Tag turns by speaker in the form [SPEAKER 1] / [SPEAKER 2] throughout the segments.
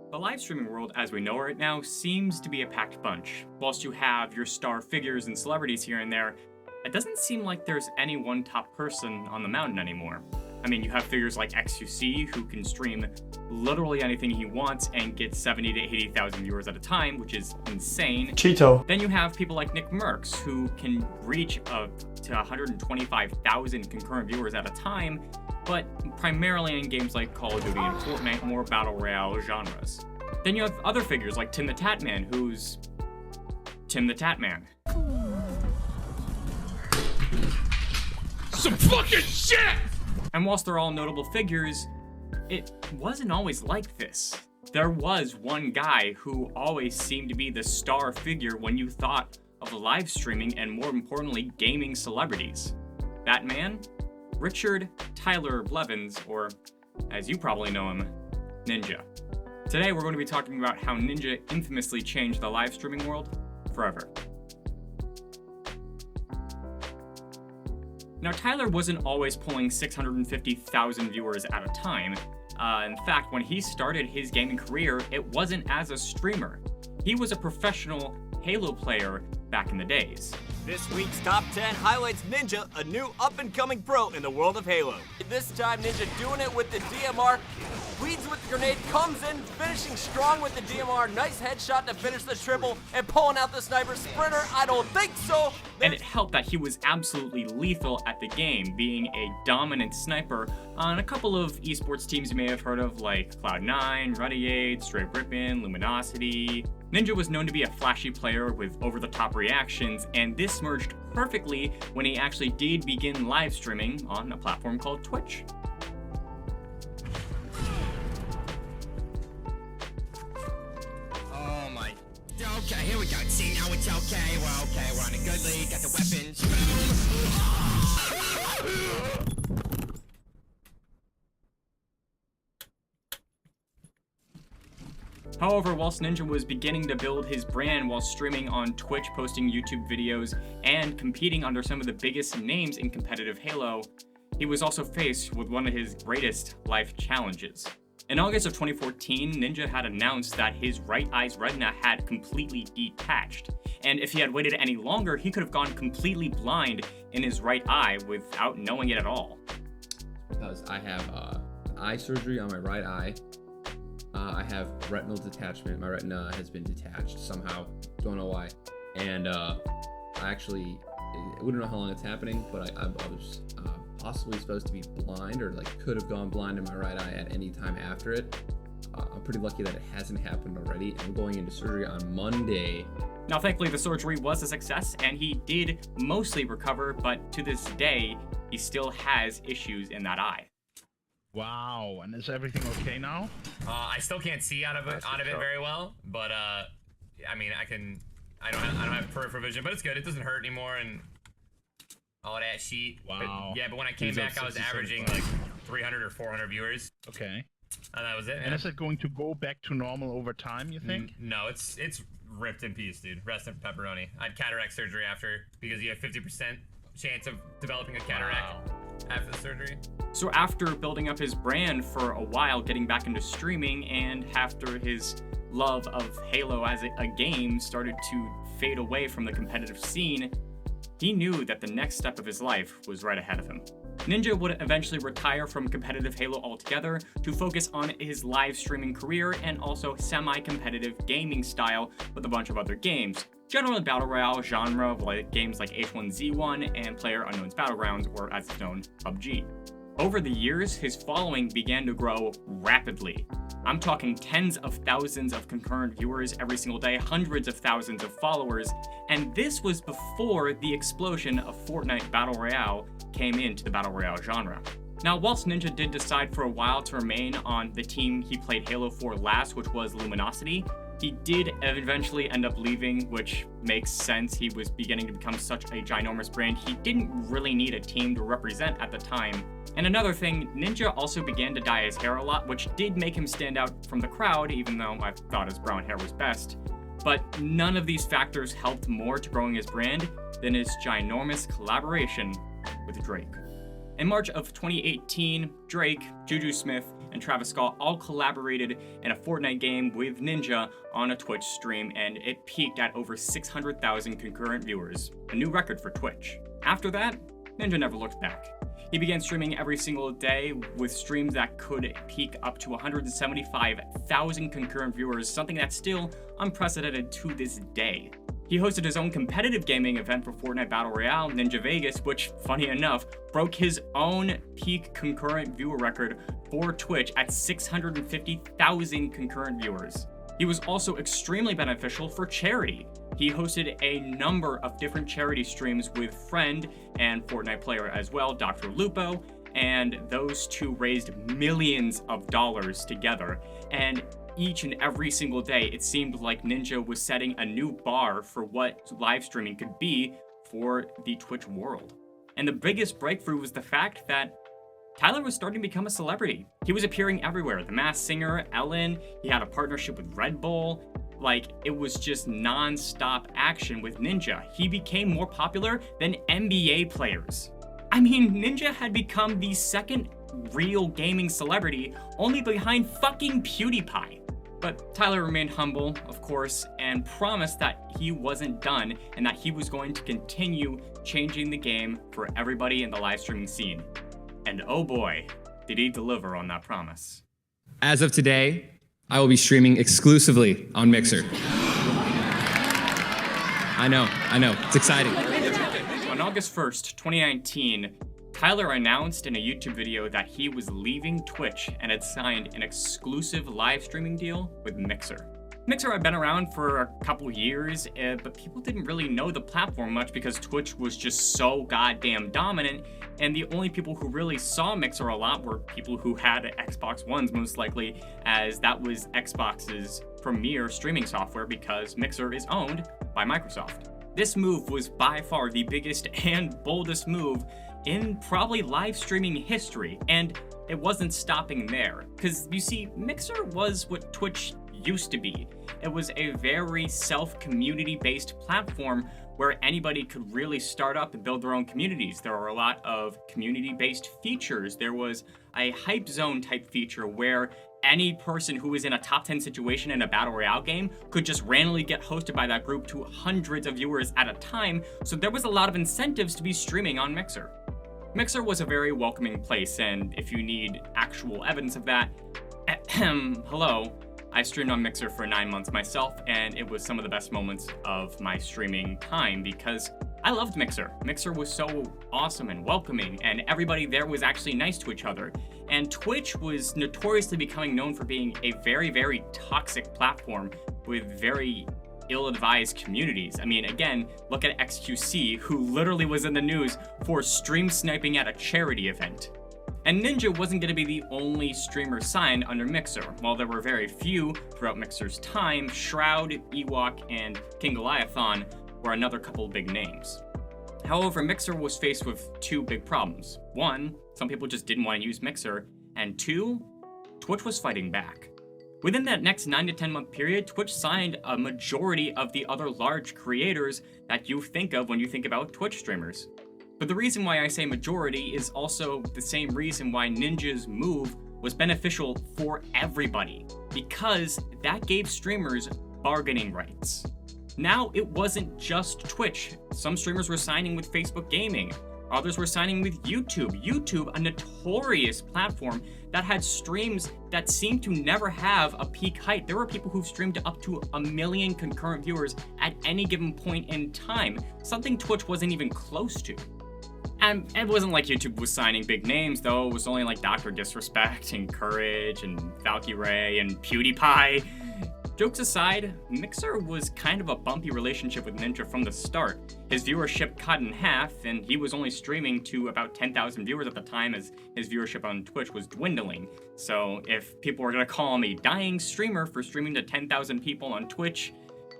[SPEAKER 1] The live streaming world as we know it right now seems to be a packed bunch. Whilst you have your star figures and celebrities here and there, it doesn't seem like there's any one top person on the mountain anymore. I mean, you have figures like XQC who can stream literally anything he wants and get 70 to 80,000 viewers at a time, which is insane.
[SPEAKER 2] Cheeto.
[SPEAKER 1] Then you have people like Nickmercs who can reach up to 125,000 concurrent viewers at a time, but primarily in games like Call of Duty and Fortnite, more battle royale genres. Then you have other figures like TimthetatMan, who's TimthetatMan.
[SPEAKER 3] Some fucking shit!
[SPEAKER 1] And whilst they're all notable figures, it wasn't always like this. There was one guy who always seemed to be the star figure when you thought of live streaming and, more importantly, gaming celebrities. That man? Richard Tyler Blevins, or as you probably know him, Ninja. Today we're going to be talking about how Ninja infamously changed the live streaming world forever. Now, Tyler wasn't always pulling 650,000 viewers at a time. In fact, when he started his gaming career, it wasn't as a streamer. He was a professional Halo player back in the days.
[SPEAKER 4] This week's Top 10 highlights Ninja, a new up-and-coming pro in the world of Halo. This time, Ninja doing it with the DMR, leads with the grenade, comes in, finishing strong with the DMR, nice headshot to finish the triple, and pulling out the sniper sprinter. I don't think so.
[SPEAKER 1] And it helped that he was absolutely lethal at the game, being a dominant sniper on a couple of esports teams you may have heard of, like Cloud9, Renegade, Straight Rippin', Luminosity. Ninja was known to be a flashy player with over-the-top reactions, and this merged perfectly when he actually did begin live streaming on a platform called Twitch.
[SPEAKER 3] Oh my. Okay, here we go. See, now it's okay. We're on a good lead. Got the weapons.
[SPEAKER 1] However, whilst Ninja was beginning to build his brand while streaming on Twitch, posting YouTube videos, and competing under some of the biggest names in competitive Halo, he was also faced with one of his greatest life challenges. In August of 2014, Ninja had announced that his right eye's retina had completely detached, and if he had waited any longer, he could have gone completely blind in his right eye without knowing it at all.
[SPEAKER 5] Because I have eye surgery on my right eye. I have retinal detachment. My retina has been detached somehow. Don't know why. And I wouldn't know how long it's happening, but I was possibly supposed to be blind, or like could have gone blind in my right eye at any time after it. I'm pretty lucky that it hasn't happened already. I'm going into surgery on Monday.
[SPEAKER 1] Now, thankfully, the surgery was a success, and he did mostly recover, but to this day, he still has issues in that eye.
[SPEAKER 6] Wow, and is everything okay now?
[SPEAKER 7] I still can't see out of it very well, but I mean, I don't have peripheral vision, but it's good. It doesn't hurt anymore, and all that shit.
[SPEAKER 6] Wow.
[SPEAKER 7] But when I came back, I was averaging like 300 or 400 viewers.
[SPEAKER 6] Okay.
[SPEAKER 7] And that was it.
[SPEAKER 6] And is it going to go back to normal over time, you think?
[SPEAKER 7] No, it's ripped in peace, dude. Rest in pepperoni. I had cataract surgery after, because you have 50% chance of developing a cataract after the surgery.
[SPEAKER 1] So after building up his brand for a while, getting back into streaming, and after his love of Halo as a game started to fade away from the competitive scene, he knew that the next step of his life was right ahead of him. Ninja would eventually retire from competitive Halo altogether to focus on his live streaming career and also semi-competitive gaming style with a bunch of other games. Generally battle royale genre of games like H1Z1 and PlayerUnknown's Battlegrounds, or as it's known, PUBG. Over the years, his following began to grow rapidly. I'm talking tens of thousands of concurrent viewers every single day, hundreds of thousands of followers, and this was before the explosion of Fortnite Battle Royale came into the Battle Royale genre. Now, whilst Ninja did decide for a while to remain on the team he played Halo for last, which was Luminosity, he did eventually end up leaving, which makes sense. He was beginning to become such a ginormous brand, he didn't really need a team to represent at the time. And another thing, Ninja also began to dye his hair a lot, which did make him stand out from the crowd, even though I thought his brown hair was best. But none of these factors helped more to growing his brand than his ginormous collaboration with Drake. In March of 2018, Drake, Juju Smith, and and Travis Scott all collaborated in a Fortnite game with Ninja on a Twitch stream, and it peaked at over 600,000 concurrent viewers, a new record for Twitch. After that, Ninja never looked back. He began streaming every single day with streams that could peak up to 175,000 concurrent viewers, something that's still unprecedented to this day. He hosted his own competitive gaming event for Fortnite Battle Royale, Ninja Vegas, which, funny enough, broke his own peak concurrent viewer record for Twitch at 650,000 concurrent viewers. He was also extremely beneficial for charity. He hosted a number of different charity streams with friend and Fortnite player as well, Dr. Lupo, and those two raised millions of dollars together. And each and every single day, it seemed like Ninja was setting a new bar for what live streaming could be for the Twitch world. And the biggest breakthrough was the fact that Tyler was starting to become a celebrity. He was appearing everywhere. The Masked Singer, Ellen, he had a partnership with Red Bull. Like, it was just non-stop action with Ninja. He became more popular than NBA players. I mean, Ninja had become the second real gaming celebrity, only behind fucking PewDiePie. But Tyler remained humble, of course, and promised that he wasn't done and that he was going to continue changing the game for everybody in the live streaming scene. And oh boy, did he deliver on that promise.
[SPEAKER 2] As of today, I will be streaming exclusively on Mixer. I know, it's exciting.
[SPEAKER 1] On August 1st, 2019, Tyler announced in a YouTube video that he was leaving Twitch and had signed an exclusive live streaming deal with Mixer. Mixer had been around for a couple years, but people didn't really know the platform much because Twitch was just so goddamn dominant, and the only people who really saw Mixer a lot were people who had Xbox Ones, most likely, as that was Xbox's premier streaming software because Mixer is owned by Microsoft. This move was by far the biggest and boldest move in probably live streaming history, and it wasn't stopping there. Because you see, Mixer was what Twitch used to be. It was a very self-community based platform where anybody could really start up and build their own communities. There were a lot of community-based features. There was a hype zone type feature where any person who was in a top 10 situation in a battle royale game could just randomly get hosted by that group to hundreds of viewers at a time, so there was a lot of incentives to be streaming on Mixer. Mixer was a very welcoming place, and if you need actual evidence of that, hello, I streamed on Mixer for 9 months myself, and it was some of the best moments of my streaming time because I loved Mixer. Mixer was so awesome and welcoming, and everybody there was actually nice to each other. And Twitch was notoriously becoming known for being a very, very toxic platform with very ill-advised communities. I mean, again, look at XQC, who literally was in the news for stream sniping at a charity event. And Ninja wasn't going to be the only streamer signed under Mixer. While there were very few throughout Mixer's time, Shroud, Ewok, and King Goliathon were another couple big names. However, Mixer was faced with two big problems. One, some people just didn't want to use Mixer, and two, Twitch was fighting back. Within that next 9 to 10 month period, Twitch signed a majority of the other large creators that you think of when you think about Twitch streamers. But the reason why I say majority is also the same reason why Ninja's move was beneficial for everybody, because that gave streamers bargaining rights. Now it wasn't just Twitch. Some streamers were signing with Facebook Gaming. Others were signing with YouTube. YouTube, a notorious platform that had streams that seemed to never have a peak height. There were people who streamed up to 1 million concurrent viewers at any given point in time, something Twitch wasn't even close to. And it wasn't like YouTube was signing big names, though. It was only like Dr. Disrespect and Courage and Valkyrae and PewDiePie. Jokes aside, Mixer was kind of a bumpy relationship with Ninja from the start. His viewership cut in half, and he was only streaming to about 10,000 viewers at the time as his viewership on Twitch was dwindling. So if people were gonna call him a dying streamer for streaming to 10,000 people on Twitch,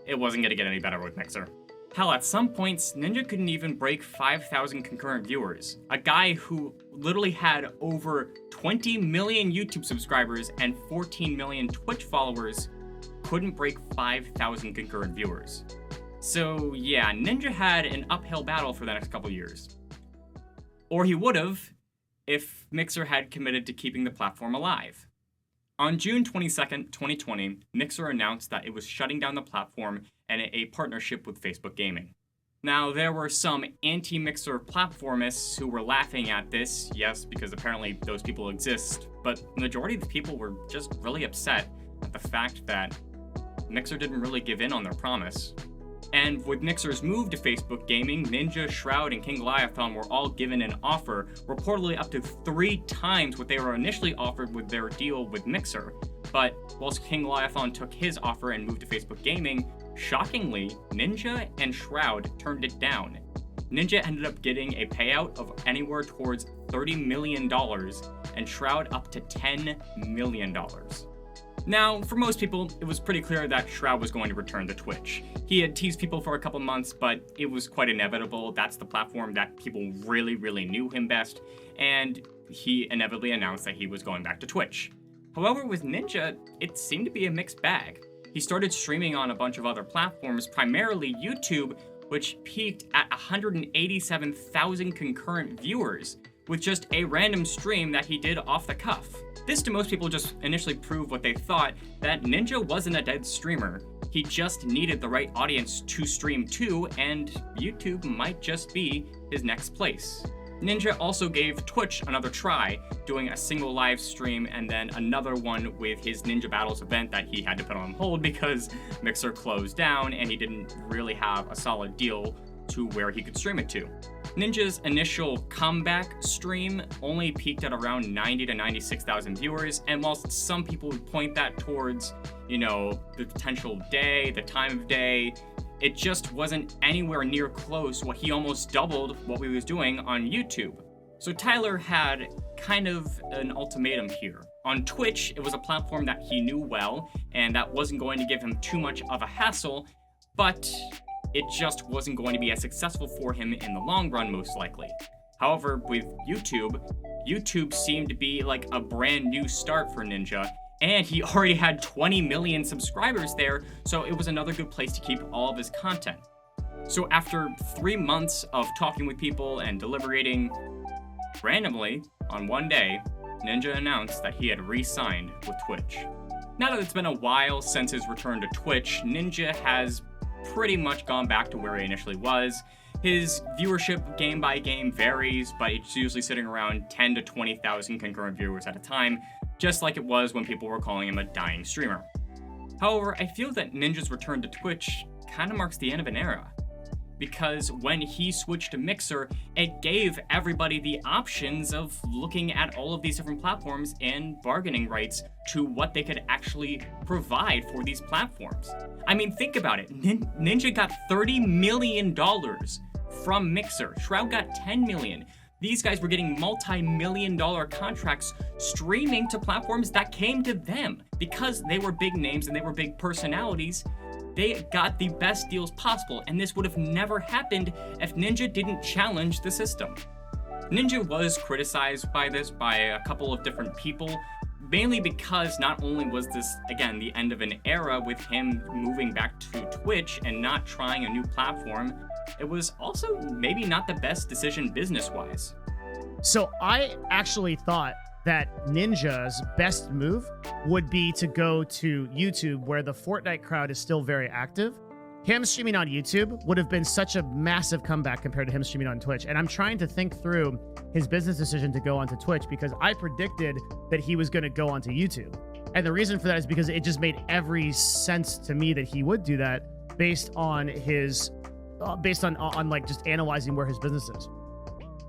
[SPEAKER 1] it wasn't gonna get any better with Mixer. Hell, at some points, Ninja couldn't even break 5,000 concurrent viewers. A guy who literally had over 20 million YouTube subscribers and 14 million Twitch followers couldn't break 5,000 concurrent viewers. So yeah, Ninja had an uphill battle for the next couple years. Or he would have if Mixer had committed to keeping the platform alive. On June 22nd, 2020, Mixer announced that it was shutting down the platform and a partnership with Facebook Gaming. Now, there were some anti-Mixer platformists who were laughing at this, yes, because apparently those people exist, but the majority of the people were just really upset at the fact that Mixer didn't really give in on their promise. And with Mixer's move to Facebook Gaming, Ninja, Shroud, and King Leviathan were all given an offer, reportedly up to 3 times what they were initially offered with their deal with Mixer. But whilst King Leviathan took his offer and moved to Facebook Gaming, shockingly, Ninja and Shroud turned it down. Ninja ended up getting a payout of anywhere towards $30 million, and Shroud up to $10 million. Now, for most people, it was pretty clear that Shroud was going to return to Twitch. He had teased people for a couple months, but it was quite inevitable. That's the platform that people really knew him best, and he inevitably announced that he was going back to Twitch. However, with Ninja, it seemed to be a mixed bag. He started streaming on a bunch of other platforms, primarily YouTube, which peaked at 187,000 concurrent viewers, with just a random stream that he did off the cuff. This to most people just initially proved what they thought, that Ninja wasn't a dead streamer. He just needed the right audience to stream to, and YouTube might just be his next place. Ninja also gave Twitch another try, doing a single live stream and then another one with his Ninja Battles event that he had to put on hold because Mixer closed down and he didn't really have a solid deal to where he could stream it to. Ninja's initial comeback stream only peaked at around 90 to 96,000 viewers, and whilst some people would point that towards, the potential day, the time of day, it just wasn't anywhere near close what he almost doubled what we was doing on YouTube. So Tyler had kind of an ultimatum here. On Twitch, it was a platform that he knew well, and that wasn't going to give him too much of a hassle, but it just wasn't going to be as successful for him in the long run, most likely. However, with YouTube seemed to be like a brand new start for Ninja, and he already had 20 million subscribers there, so it was another good place to keep all of his content. So after 3 months of talking with people and deliberating, randomly, on one day, Ninja announced that he had re-signed with Twitch. Now that it's been a while since his return to Twitch, Ninja has pretty much gone back to where he initially was. His viewership game by game varies, but it's usually sitting around 10 to 20,000 concurrent viewers at a time, just like it was when people were calling him a dying streamer. However, I feel that Ninja's return to Twitch kind of marks the end of an era, because when he switched to Mixer, it gave everybody the options of looking at all of these different platforms and bargaining rights to what they could actually provide for these platforms. I mean, think about it. Ninja got $30 million from Mixer. Shroud got $10 million. These guys were getting multi-million-dollar contracts streaming to platforms that came to them. Because they were big names and they were big personalities, they got the best deals possible, and this would have never happened if Ninja didn't challenge the system. Ninja was criticized by this by a couple of different people, mainly because not only was this, again, the end of an era with him moving back to Twitch and not trying a new platform, it was also maybe not the best decision business-wise.
[SPEAKER 8] So I actually thought that Ninja's best move would be to go to YouTube, where the Fortnite crowd is still very active. Him streaming on YouTube would have been such a massive comeback compared to him streaming on Twitch. And I'm trying to think through his business decision to go onto Twitch, because I predicted that he was going to go onto YouTube. And the reason for that is because it just made every sense to me that he would do that based on his, on like just analyzing where his business is.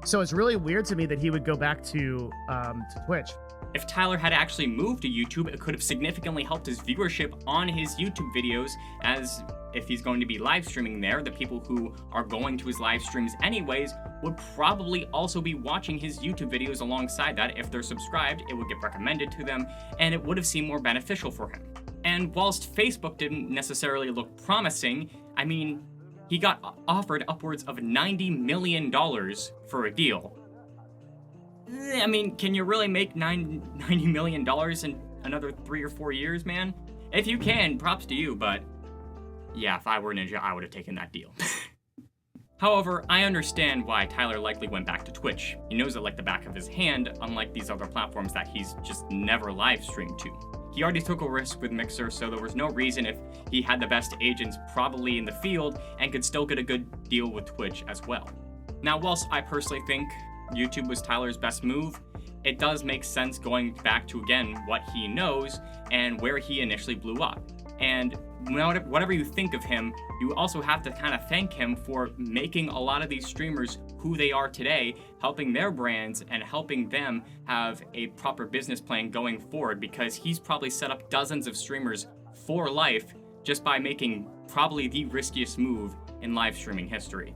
[SPEAKER 8] So it's really weird to me that he would go back to Twitch.
[SPEAKER 1] If Tyler had actually moved to YouTube, it could have significantly helped his viewership on his YouTube videos, as if he's going to be live streaming there, the people who are going to his live streams anyways would probably also be watching his YouTube videos alongside that. If they're subscribed, it would get recommended to them, and it would have seemed more beneficial for him. And whilst Facebook didn't necessarily look promising, I mean, he got offered upwards of $90 million for a deal. I mean, can you really make $90 million in another 3 or 4 years, man? If you can, props to you, but yeah, if I were Ninja, I would have taken that deal. However, I understand why Tyler likely went back to Twitch. He knows it like the back of his hand, unlike these other platforms that he's just never live streamed to. he already took a risk with Mixer, so there was no reason if he had the best agents probably in the field and could still get a good deal with Twitch as well. Now, whilst I personally think YouTube was Tyler's best move, it does make sense going back to, again, what he knows and where he initially blew up. And whatever you think of him, you also have to kind of thank him for making a lot of these streamers who they are today, helping their brands and helping them have a proper business plan going forward, because he's probably set up dozens of streamers for life just by making probably the riskiest move in live streaming history.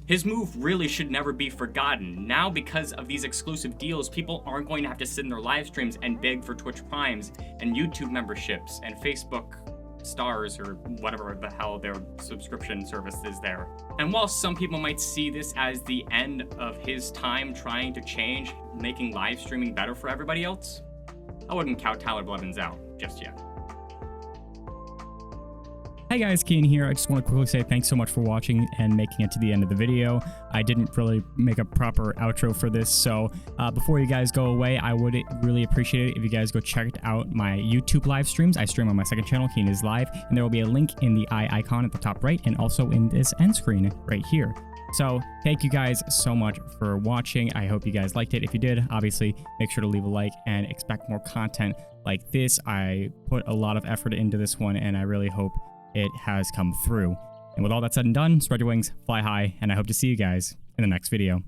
[SPEAKER 1] His move really should never be forgotten. Now, because of these exclusive deals, people aren't going to have to sit in their live streams and beg for Twitch Primes and YouTube memberships and Facebook stars or whatever the hell their subscription service is there. And while some people might see this as the end of his time trying to change, making live streaming better for everybody else, I wouldn't count Tyler Blevins out just yet.
[SPEAKER 9] Hey guys, Kian here. I just want to quickly say thanks so much for watching and making it to the end of the video. I didn't really make a proper outro for this, so before you guys go away, I would really appreciate it if you guys go check out my YouTube live streams. I stream on my second channel, Kian is Live, and there will be a link in the eye icon at the top right and also in this end screen right here. So thank you guys so much for watching. I hope you guys liked it. If you did, obviously make sure to leave a like and expect more content like this. I put a lot of effort into this one, and I really hope it has come through. And with all that said and done, spread your wings, fly high, and I hope to see you guys in the next video.